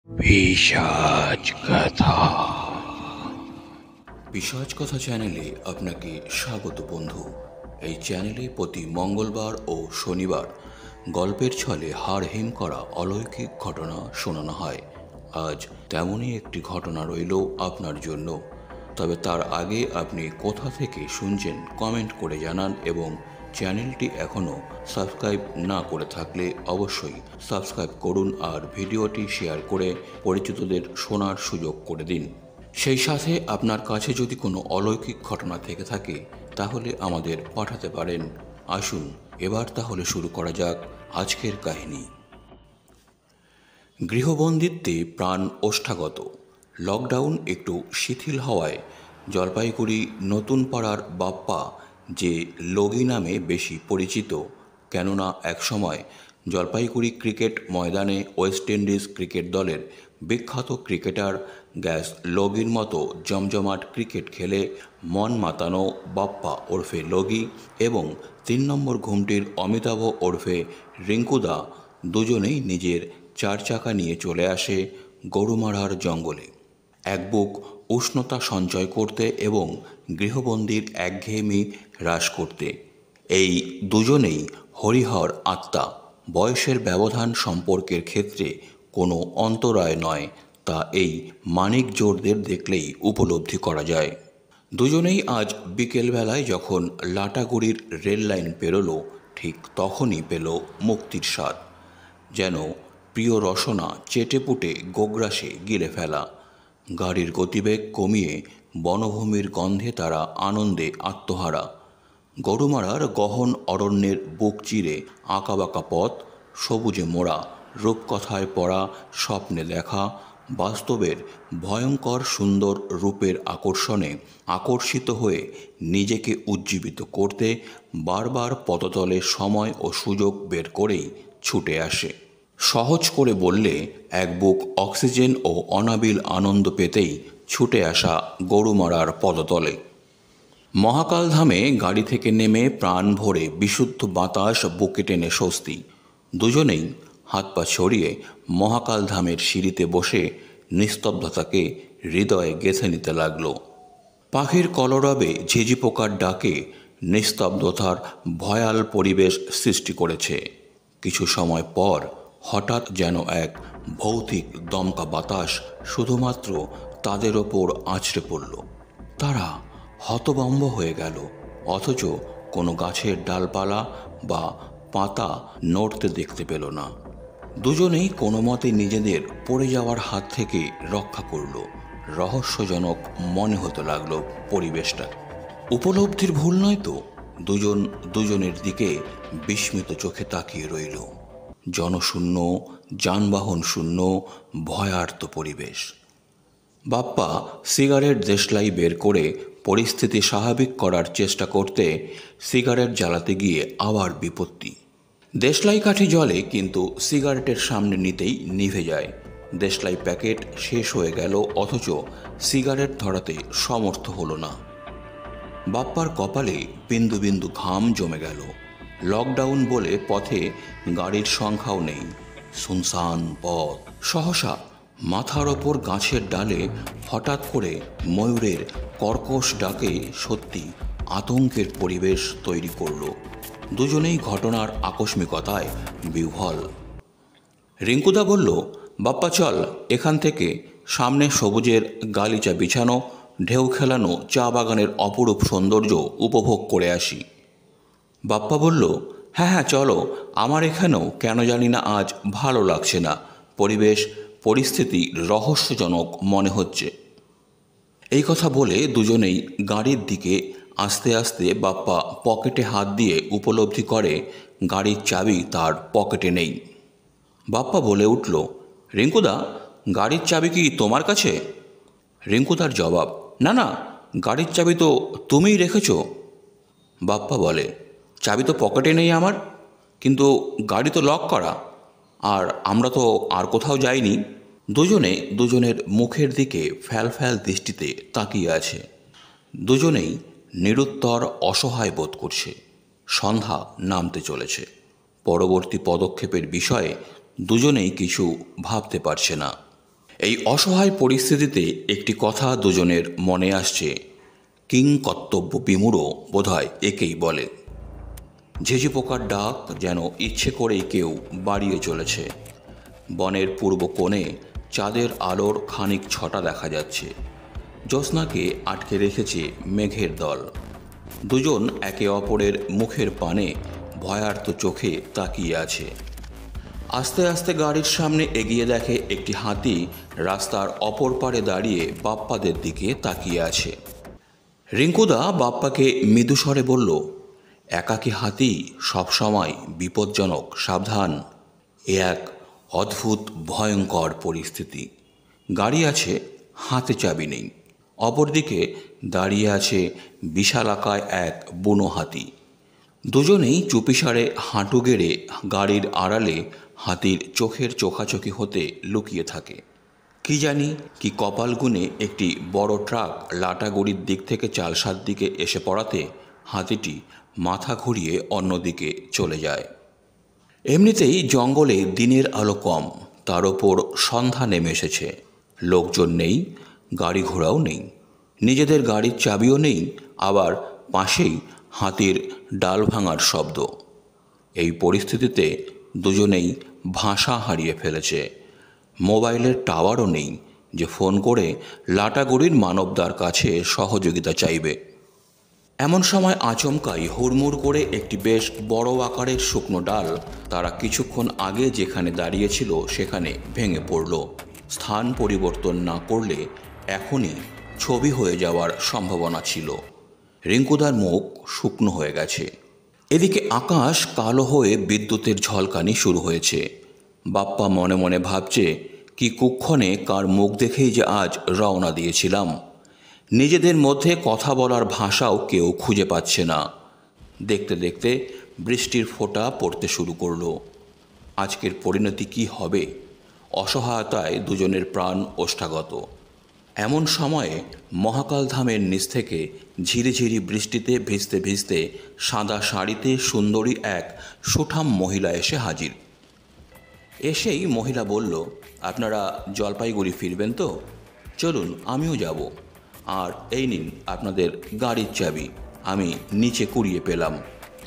পিশাচ কথা। পিশাচ কথা চ্যানেলে আপনাকে স্বাগত বন্ধু। এই চ্যানেলে প্রতি মঙ্গলবার ও শনিবার গল্পের ছলে হাড়হিম করা অলৌকিক ঘটনা শোনানো হয়। আজ তেমনই একটি ঘটনা রইল আপনার জন্য। তবে তার আগে আপনি কোথা থেকে শুনছেন কমেন্ট করে জানান, এবং চ্যানেলটি এখনও সাবস্ক্রাইব না করে থাকলে অবশ্যই সাবস্ক্রাইব করুন আর ভিডিওটি শেয়ার করে পরিচিতদের শোনার সুযোগ করে দিন। সেই সাথে আপনার কাছে যদি কোনো অলৌকিক ঘটনা থেকে থাকে তাহলে আমাদের পাঠাতে পারেন। আসুন এবার তাহলে শুরু করা যাক আজকের কাহিনী। গৃহবন্দিত্বে প্রাণ ওষ্ঠাগত। লকডাউন একটু শিথিল হওয়ায় জলপাইগুড়ি নতুন পাড়ার বাপ্পা, যে লগি নামে বেশি পরিচিত, কেননা একসময় জলপাইগুড়ি ক্রিকেট ময়দানে ওয়েস্ট ইন্ডিজ ক্রিকেট দলের বিখ্যাত ক্রিকেটার গ্যাস লগির মতো জমজমাট ক্রিকেট খেলে মন মাতানো বাপ্পা ওরফে লগি এবং 3 নম্বর ঘুমটির অমিতাভ ওরফে রিঙ্কুদা দুজনেই নিজের 4 চাকা নিয়ে চলে আসে গরুমারার জঙ্গলে এক বুক উষ্ণতা সঞ্চয় করতে এবং গৃহবন্দির একঘেয়েমি হ্রাস করতে। এই দুজনেই হরিহর আত্মা। বয়সের ব্যবধান সম্পর্কের ক্ষেত্রে কোনো অন্তরায় নয়, তা এই মানিক জোরদের দেখলেই উপলব্ধি করা যায়। দুজনেই আজ বিকেলবেলায় যখন লাটাগুড়ির রেল লাইন পেরোলো, ঠিক তখনই পেল মুক্তির স্বাদ। যেন প্রিয় রসনা চেটেপুটে গোগ্রাসে গিলে ফেলা। গাড়ির গতিবেগ কমিয়ে বনভূমির গন্ধে তারা আনন্দে আত্মহারা। গরুমারার গহন অরণ্যের বুক চিরে আঁকাবাঁকা পথ, সবুজে মোড়া, রূপকথায় পড়া, স্বপ্নে দেখা, বাস্তবের ভয়ঙ্কর সুন্দর রূপের আকর্ষণে আকর্ষিত হয়ে নিজেকে উজ্জীবিত করতে বারবার পদতলে সময় ও সুযোগ বের করেই ছুটে আসে। সহজ করে বললে এক বুক অক্সিজেন ও অনাবিল আনন্দ পেতেই ছুটে আসা গরুমারার পদতলে। মহাকালধামে গাড়ি থেকে নেমে প্রাণ ভরে বিশুদ্ধ বাতাস বুকে টেনে স্বস্তি। দুজনেই হাত পা ছড়িয়ে মহাকালধামের সিঁড়িতে বসে নিস্তব্ধতাকে হৃদয়ে গেঁথে নিতে লাগল। পাখির কলরবে ঝিঝি পোকার ডাকে নিস্তব্ধতার ভয়াল পরিবেশ সৃষ্টি করেছে। কিছু সময় পর হঠাৎ যেন এক ভৌতিক দমকা বাতাস শুধুমাত্র তাদের ওপর আছড়ে পড়ল। তারা হতভম্ব হয়ে গেল, অথচ কোনো গাছের ডালপালা বা পাতা নড়তে দেখতে পেল না। দুজনেই কোনো মতে নিজেদের পড়ে যাওয়ার হাত থেকে রক্ষা করল। রহস্যজনক মনে হতে লাগলো পরিবেশটা। উপলব্ধির ভুল নয় তো? দুজন দুজনের দিকে বিস্মিত চোখে তাকিয়ে রইল। জনশূন্য, যানবাহন শূন্য, ভয়ার্ত পরিবেশ। বাপ্পা সিগারেট দেশলাই বের করে পরিস্থিতি স্বাভাবিক করার চেষ্টা করতে সিগারেট জ্বালাতে গিয়ে আবার বিপত্তি। দেশলাই কাঠি জ্বলে, কিন্তু সিগারেটের সামনে নিতেই নিভে যায়। দেশলাই প্যাকেট শেষ হয়ে গেল, অথচ সিগারেট ধরাতে সমর্থ হলো না। বাপ্পার কপালে বিন্দু বিন্দু ঘাম জমে গেল। লকডাউন বলে পথে গাড়ির সংখ্যাও নেই। শুনশান পথ। সহসা মাথার ওপর গাছের ডালে হঠাৎ করে ময়ূরের কর্কশ ডাকে সত্যি আতঙ্কের পরিবেশ তৈরি করল। দুজনেই ঘটনার আকস্মিকতায় বিহ্বল। রিঙ্কুদা বলল, বাপ্পা চল এখান থেকে সামনে সবুজের গালিচা বিছানো ঢেউ খেলানো চা বাগানের অপরূপ সৌন্দর্য উপভোগ করে আসি। বাপ্পা বলল, হ্যাঁ হ্যাঁ চলো, আমার এখানেও কেন জানি না আজ ভালো লাগছে না। পরিস্থিতি রহস্যজনক মনে হচ্ছে। এই কথা বলে দুজনেই গাড়ির দিকে আস্তে আস্তে বাপ্পা পকেটে হাত দিয়ে উপলব্ধি করে গাড়ির চাবি তার পকেটে নেই। বাপ্পা বলে উঠল, রিঙ্কুদা, গাড়ির চাবি কি তোমার কাছে? রিঙ্কুদার জবাব, না না, গাড়ির চাবি তো তুমিই রেখেছ। বাপ্পা বলে, চাবি তো পকেটে নেই আমার, কিন্তু গাড়ি তো লক করা, আর আমরা তো আর কোথাও যাইনি। দুজনে দুজনের মুখের দিকে ফ্যাল ফ্যাল দৃষ্টিতে তাকিয়ে আছে। দুজনেই নিরুত্তর অসহায় বোধ করছে। সন্ধ্যা নামতে চলেছে। পরবর্তী পদক্ষেপের বিষয়ে দুজনেই কিছু ভাবতে পারছে না। এই অসহায় পরিস্থিতিতে একটি কথা দুজনের মনে আসছে, কিং কর্তব্য বিমূঢ় বোধহয় একেই বলে। ঝিঝি পোকার ডাক যেন ইচ্ছে করেই কেউ বাড়িয়ে চলেছে। বনের পূর্ব কোণে চাঁদের আলোর খানিক ছটা দেখা যাচ্ছে। জ্যোৎস্নাকে আটকে রেখেছে মেঘের দল। দুজন একে অপরের মুখের পানে ভয়ার্ত চোখে তাকিয়ে আছে। আস্তে আস্তে গাড়ির সামনে এগিয়ে দেখে একটি হাতি রাস্তার অপর পারে দাঁড়িয়ে বাপ্পাদের দিকে তাকিয়ে আছে। রিঙ্কুদা বাপ্পাকে মৃদুস্বরে বলল, একাকী হাতি সবসময় বিপজ্জনক, সাবধান। এ এক অদ্ভুত ভয়ঙ্কর পরিস্থিতি। গাড়ি আছে, হাতে চাবি নেই। অপরদিকে দাঁড়িয়ে আছে বিশালাকায় এক বুনো হাতি। দুজনেই চুপিসারে হাঁটু গেড়ে গাড়ির আড়ালে হাতির চোখের চোখাচোখি হতে লুকিয়ে থাকে। কি জানি কি কপাল গুনে একটি বড় ট্রাক লাটাগুড়ির দিক থেকে চালসার দিকে এসে পড়াতে হাতিটি মাথা ঘুরিয়ে অন্যদিকে চলে যায়। এমনিতেই জঙ্গলে দিনের আলো কম, তার ওপর সন্ধ্যা নেমে এসেছে। লোকজন নেই, গাড়ি ঘোড়াও নেই, নিজেদের গাড়ির চাবিও নেই, আবার পাশেই হাতির ডাল ভাঙার শব্দ। এই পরিস্থিতিতে দুজনেই ভাষা হারিয়ে ফেলেছে। মোবাইলের টাওয়ারও নেই যে ফোন করে লাটাগুড়ির মানবদার কাছে সহযোগিতা চাইবে। এমন সময় আচমকাই হুড়মুড় করে একটি বেশ বড় আকারের শুকনো ডাল তারা কিছুক্ষণ আগে যেখানে দাঁড়িয়েছিল সেখানে ভেঙে পড়ল। স্থান পরিবর্তন না করলে এখনই ছবি হয়ে যাওয়ার সম্ভাবনা ছিল। রিঙ্কুদার মুখ শুকনো হয়ে গেছে। এদিকে আকাশ কালো হয়ে বিদ্যুতের ঝলকানি শুরু হয়েছে। বাপ্পা মনে মনে ভাবছে, কি কুক্ষণে কার মুখ দেখেই যে আজ রওনা দিয়েছিলাম। নিজেদের মধ্যে কথা বলার ভাষাও কেউ খুঁজে পাচ্ছে না। দেখতে দেখতে বৃষ্টির ফোঁটা পড়তে শুরু করলো। আজকের পরিণতি কি হবে? অসহায়তায় দুজনের প্রাণ ওষ্ঠাগত। এমন সময়ে মহাকালধামের নিচ থেকে ঝিরিঝিরি বৃষ্টিতে ভিজতে ভিজতে সাদা শাড়িতে সুন্দরী এক সুঠাম মহিলা এসে হাজির। এসেই মহিলা বলল, আপনারা জলপাইগুড়ি ফিরবেন তো? চলুন, আমিও যাব। আর এই নিন আপনাদের গাড়ির চাবি, আমি নিচে কুড়িয়ে পেলাম।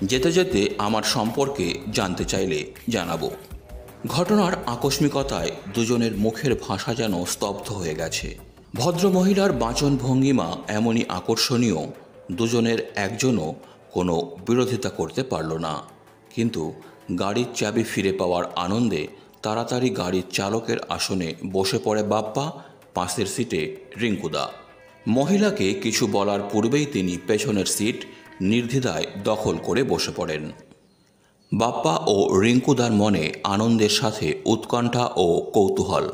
যেতে যেতে আমার সম্পর্কে জানতে চাইলে জানাবো। ঘটনার আকস্মিকতায় দুজনের মুখের ভাষা যেন স্তব্ধ হয়ে গেছে। ভদ্রমহিলার বাচন ভঙ্গিমা এমনই আকর্ষণীয়, দুজনের একজনও কোনো বিরোধিতা করতে পারল না। কিন্তু গাড়ির চাবি ফিরে পাওয়ার আনন্দে তাড়াতাড়ি গাড়ির চালকের আসনে বসে পড়ে বাপ্পা, পাশের সিটে রিঙ্কুদা। মহিলাকে কিছু বলার পূর্বেই তিনি পেছনের সিট নির্দ্বিধায় দখল করে বসে পড়েন। বাপ্পা ও রিঙ্কুদার মনে আনন্দের সাথে উৎকণ্ঠা ও কৌতূহল।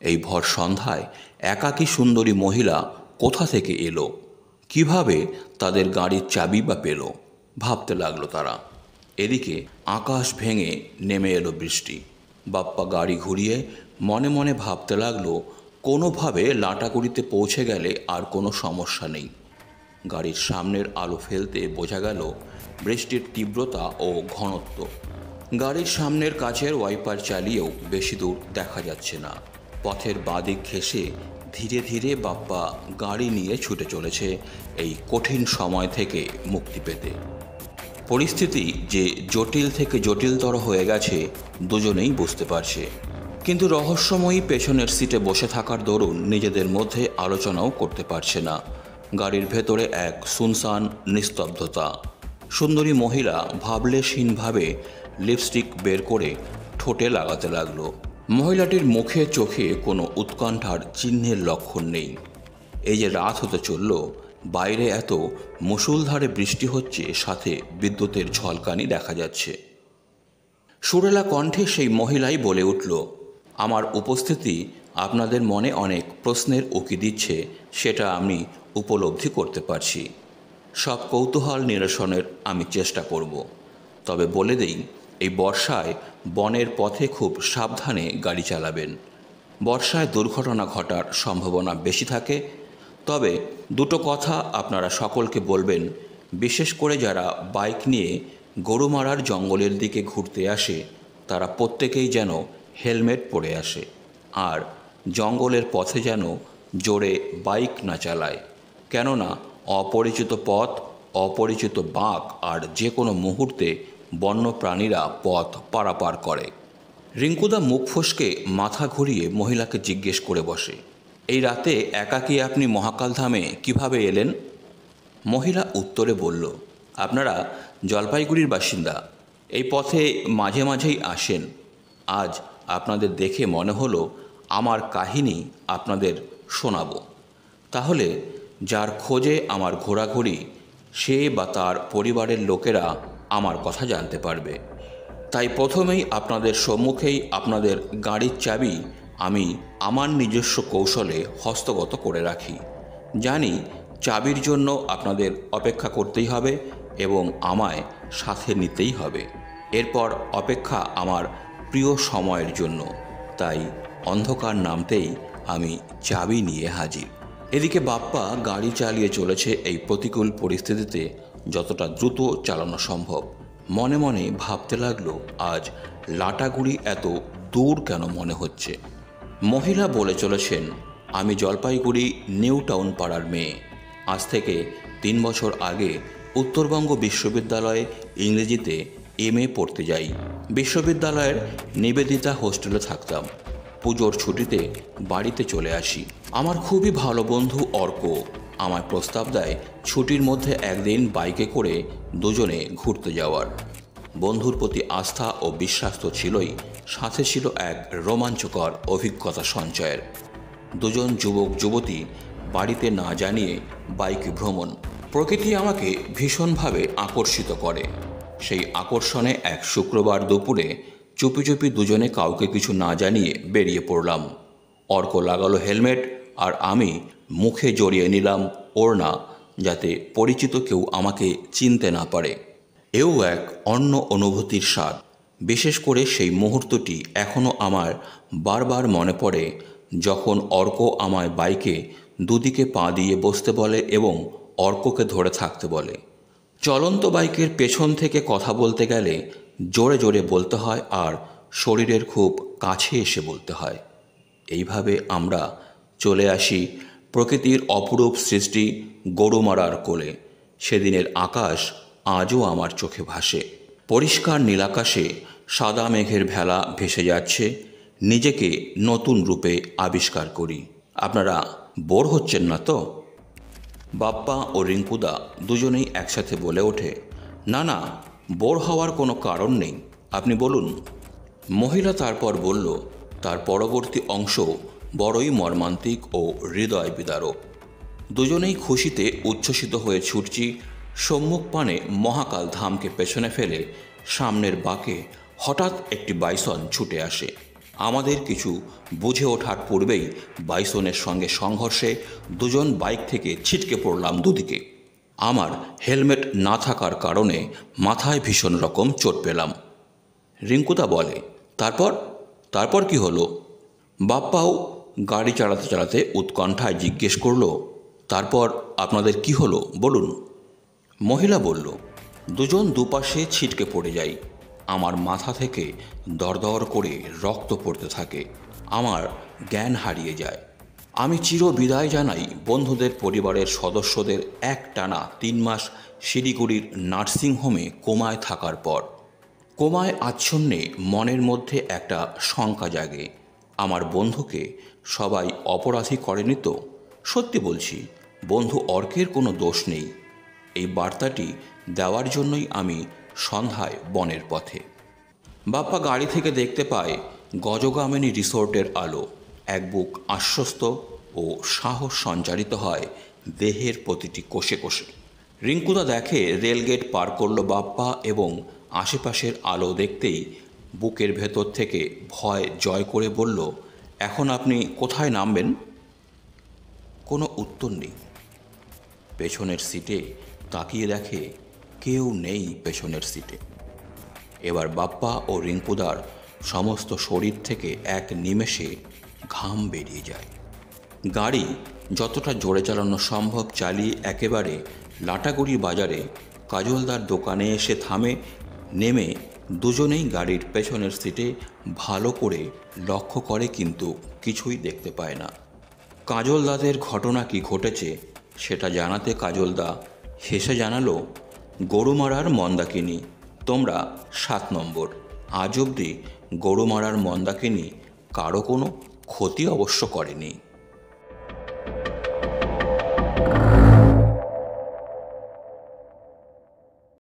এই ভর সন্ধ্যায় একাকী সুন্দরী মহিলা কোথা থেকে এলো, কিভাবে তাদের গাড়ির চাবি বা পেল, ভাবতে লাগলো তারা। এদিকে আকাশ ভেঙে নেমে এলো বৃষ্টি। বাপ্পা গাড়ি ঘুরিয়ে মনে মনে ভাবতে লাগলো, কোনোভাবে লাটাগুড়িতে পৌঁছে গেলে আর কোনো সমস্যা নেই। গাড়ির সামনের আলো ফেলতে বোঝা গেল বৃষ্টির তীব্রতা ও ঘনত্ব। গাড়ির সামনের কাচের ওয়াইপার চালিয়েও বেশি দূর দেখা যাচ্ছে না। পথের বাদিক ঘেঁষে ধীরে ধীরে বাপ্পা গাড়ি নিয়ে ছুটে চলেছে এই কঠিন সময় থেকে মুক্তি পেতে। পরিস্থিতি যে জটিল থেকে জটিলতর হয়ে গেছে দুজনেই বুঝতে পারছে। কিন্তু রহস্যময়ী পেছনের সিটে বসে থাকার দরুন নিজেদের মধ্যে আলোচনাও করতে পারছে না। গাড়ির ভেতরে এক শুনশান নিস্তব্ধতা। সুন্দরী মহিলা ভাবলেশহীনভাবে লিপস্টিক বের করে ঠোঁটে লাগাতে লাগলো। মহিলাটির মুখে চোখে কোনো উৎকণ্ঠার চিহ্নের লক্ষণ নেই। এই যে রাত হতে চলল, বাইরে এত মুষলধারে বৃষ্টি হচ্ছে, সাথে বিদ্যুতের ঝলকানি দেখা যাচ্ছে। সুরেলা কণ্ঠে সেই মহিলাই বলে উঠল, আমার উপস্থিতি আপনাদের মনে অনেক প্রশ্নের উকি দিচ্ছে, সেটা আমি উপলব্ধি করতে পারছি। সব কৌতূহল নিরসনের আমি চেষ্টা করব। তবে বলে দেই, এই বর্ষায় বনের পথে খুব সাবধানে গাড়ি চালাবেন। বর্ষায় দুর্ঘটনা ঘটার সম্ভাবনা বেশি থাকে। তবে দুটো কথা আপনারা সকলকে বলবেন, বিশেষ করে যারা বাইক নিয়ে গরুমারার জঙ্গলের দিকে ঘুরতে আসে, তারা প্রত্যেকেই যেন হেলমেট পরে আসে। আর জঙ্গলের পথে যেন জোরে বাইক না চালায়, কেননা অপরিচিত পথ, অপরিচিত বাঁক আর যে কোনো মুহূর্তে বন্য প্রাণীরা পথ পারাপার করে। রিঙ্কুদা মুখ ফসকে মাথা ঘুরিয়ে মহিলাকে জিজ্ঞেস করে বসে, এই রাতে একাকী আপনি মহাকালধামে কিভাবে এলেন? মহিলা উত্তরে বলল, আপনারা জলপাইগুড়ির বাসিন্দা, এই পথে মাঝে মাঝেই আসেন। আজ আপনাদের দেখে মনে হলো আমার কাহিনী আপনাদের শোনাব। তাহলে যার খোঁজে আমার ঘোরাঘুরি, সে বা তার পরিবারের লোকেরা আমার কথা জানতে পারবে। তাই প্রথমেই আপনাদের সম্মুখেই আপনাদের গাড়ির চাবি আমি আমার নিজস্ব কৌশলে হস্তগত করে রাখি। জানি চাবির জন্য আপনাদের অপেক্ষা করতেই হবে এবং আমায় সাথে নিতেই হবে। এরপর অপেক্ষা আমার প্রিয় সময়ের জন্য, তাই অন্ধকার নামতেই আমি চাবি নিয়ে হাজির। এদিকে বাপ্পা গাড়ি চালিয়ে চলেছে এই প্রতিকূল পরিস্থিতিতে যতটা দ্রুত চালানো সম্ভব। মনে মনে ভাবতে লাগলো, আজ লাটাগুড়ি এত দূর কেন মনে হচ্ছে। মহিলা বলে চলেছেন, আমি জলপাইগুড়ি নিউ টাউন পাড়ার মেয়ে। আজ থেকে 3 বছর আগে উত্তরবঙ্গ বিশ্ববিদ্যালয়ে ইংরেজিতে MA পড়তে যাই। বিশ্ববিদ্যালয়ের নিবেদিতা হোস্টেলে থাকতাম। পুজোর ছুটিতে বাড়িতে চলে আসি। আমার খুবই ভালো বন্ধু অর্ক আমায় প্রস্তাব দেয় ছুটির মধ্যে একদিন বাইকে করে দুজনে ঘুরতে যাওয়ার। বন্ধুর প্রতি আস্থা ও বিশ্বাস তো ছিলই, সাথে ছিল এক রোমাঞ্চকর অভিজ্ঞতা সঞ্চয়ের। দুজন যুবক যুবতী বাড়িতে না জানিয়ে বাইক ভ্রমণ। প্রকৃতি আমাকে ভীষণভাবে আকর্ষিত করে। সেই আকর্ষণে এক শুক্রবার দুপুরে চুপি চুপি দুজনে কাউকে কিছু না জানিয়ে বেরিয়ে পড়লাম। অর্ক লাগালো হেলমেট আর আমি মুখে জড়িয়ে নিলাম ওড়না, যাতে পরিচিত কেউ আমাকে চিনতে না পারে। এও এক অন্য অনুভূতির স্বাদ। বিশেষ করে সেই মুহূর্তটি এখনও আমার বারবার মনে পড়ে, যখন অর্ক আমায় বাইকে দুদিকে পা দিয়ে বসতে বলে এবং অর্ককে ধরে থাকতে বলে। চলন্ত বাইকের পেছন থেকে কথা বলতে গেলে জোরে জোরে বলতে হয় আর শরীরের খুব কাছে এসে বলতে হয়। এইভাবে আমরা চলে আসি প্রকৃতির অপরূপ সৃষ্টি গরুমারার কোলে। সেদিনের আকাশ আজও আমার চোখে ভাসে। পরিষ্কার নীলাকাশে সাদা মেঘের ভেলা ভেসে যাচ্ছে। নিজেকে নতুন রূপে আবিষ্কার করি। আপনারা বোর হচ্ছেন না তো? বাপ্পা ও রিঙ্কুদা দুজনেই একসাথে বলে ওঠে, না না, বোর হওয়ার কোনো কারণ নেই, আপনি বলুন। মহিলা তারপর বলল, তার পরবর্তী অংশ বড়ই মর্মান্তিক ও হৃদয় বিদারক। দুজনেই খুশিতে উচ্ছ্বসিত হয়ে ছুটছি। সম্মুখ পানে মহাকাল ধামকে পেছনে ফেলে সামনের বাঁকে হঠাৎ একটি বাইসন ছুটে আসে। আমাদের কিছু বুঝে ওঠার পূর্বেই বাইসনের সঙ্গে সংঘর্ষে দুজন বাইক থেকে ছিটকে পড়লাম দুদিকে। আমার হেলমেট না থাকার কারণে মাথায় ভীষণ রকম চোট পেলাম। রিঙ্কুদা বলে, তারপর তারপর কি হলো? বাপ্পাও গাড়ি চালাতে চালাতে উৎকণ্ঠায় জিজ্ঞেস করলো, তারপর আপনাদের কি হলো বলুন। মহিলা বলল, দুজন দুপাশে ছিটকে পড়ে যাই। আমার মাথা থেকে দরদর করে রক্ত পড়তে থাকে। আমার জ্ঞান হারিয়ে যায়। আমি চির বিদায় জানাই বন্ধুদের পরিবারের সদস্যদের একটানা 3 মাস শিলিগুড়ির নার্সিংহোমে কোমায় থাকার পর। কোমায় আচ্ছন্নে মনের মধ্যে একটা শঙ্কা জাগে, আমার বন্ধুকে সবাই অপরাধী করেনি তো? সত্যি বলছি, বন্ধু অর্কের কোনো দোষ নেই। এই বার্তাটি দেওয়ার জন্যই আমি সন্ধ্যায় বনের পথে। বাপ্পা গাড়ি থেকে দেখতে পায় গজগামিনী রিসোর্টের আলো। এক বুক আশ্বস্ত ও সাহস সঞ্চারিত হয় দেহের প্রতিটি কোষে কোষে। রিঙ্কুদা দেখে রেলগেট পার করল বাপ্পা এবং আশেপাশের আলো দেখতেই বুকের ভেতর থেকে ভয় জয় করে বলল, এখন আপনি কোথায় নামবেন? কোনো উত্তর নেই। পেছনের সিটে তাকিয়ে দেখে কেউ নেই পেছনের সিটে। এবার বাপ্পা ও রিঙ্কুদার সমস্ত শরীর থেকে এক নিমেষে ঘাম বেরিয়ে যায়। গাড়ি যতটা জোরে চালানো সম্ভব চালিয়ে একেবারে লাটাগুড়ি বাজারে কাজলদার দোকানে এসে থামে। নেমে দুজনেই গাড়ির পেছনের সিটে ভালো করে লক্ষ্য করে কিন্তু কিছুই দেখতে পায় না। কাজলদাদের ঘটনা কি ঘটেছে সেটা জানাতে কাজলদা হেসে জানালো, গরুমারার মন্দাকিনী তোমরা 7 নম্বর। আজ অবধি গরুমারার মন্দাকিনী কারো কোনো ক্ষতি অবশ্য করেনি।